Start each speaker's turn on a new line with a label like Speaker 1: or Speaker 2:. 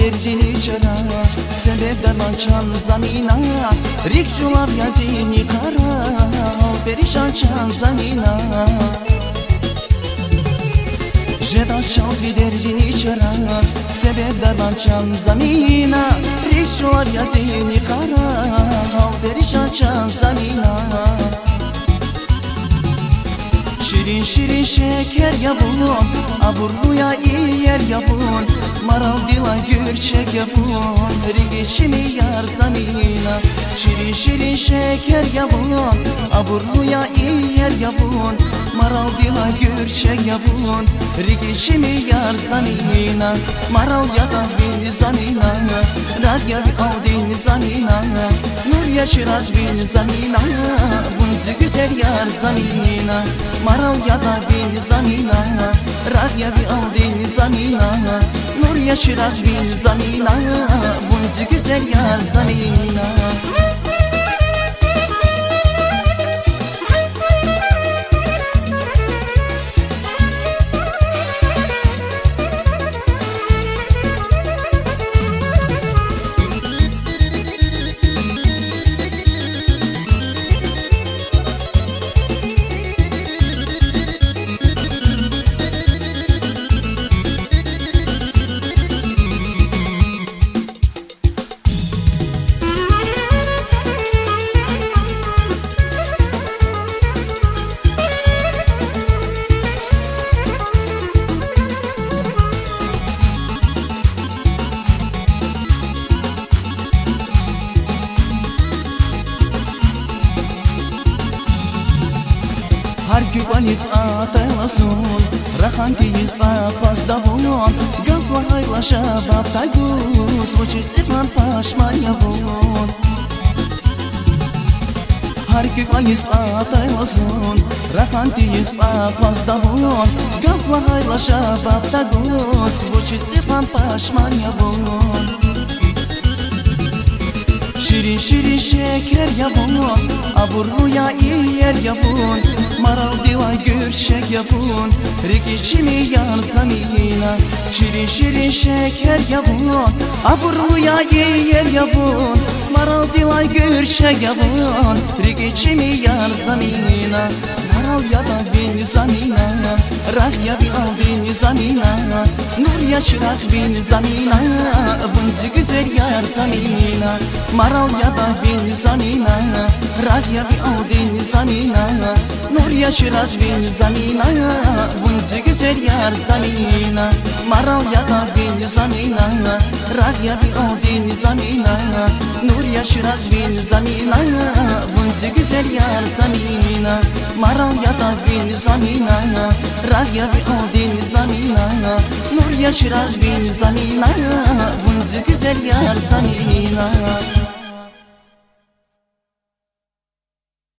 Speaker 1: derdini çara sebep derman çan zamina rikcular yazini kara perişan çan zamina Jeda çal bir derdini çara sebep derman çan zamina rikcular yazini kara perişan çan zamina Şirin şirin şeker yapın aburluya iyi yer yapın Maral dila gürçek yapın Rigeçimi yar zamina Şirin şirin şeker yapın aburluya iyi yer yapın Maral dila gürçek yapın Rigeçimi yar zamina Maral yada bin zamina Radya bir aldin zamina Nur yaşırat bin zamina Bunzu güzel yar zamina Maral yada bin zamina Radya bir aldin zamina Nur yaşırat bin zamina Bunzu güzel yar zamina Har güveniz atalasın Rahantiyiz apas davon Gavla haylaşa baptaguz Vuçiz ipan paşmaya vun Har güveniz atalasın Rahantiyiz apas davon Gavla haylaşa baptaguz Vuçiz ipan paşmaya vun Şirin şirin şeker yapın Aburluya iyi yer yapın Maral dila gürçek yapın Rikiçimi yar zamina Şirin şirin şeker yapın Aburluya iyi yer yapın Maral dila gürçek yapın Rikiçimi yar zamina Maral yada bin zamina Radya bir aldin zamina Nur yaşırat bin zamina Bunzi güzel yar zamina Maral yada bin zamina Radya bir aldin zamina Nur yaşırat bin zamina Bunzi güzel yar zamina Maral yada bin zamina Radya bir aldin zamina Nur yaşırat bin zamina Bunzi güzel yar zamina Maral yada bin zamina Radya bir aldin zamina Nur yaşırat bin zamina Bunzi güzel yar zamina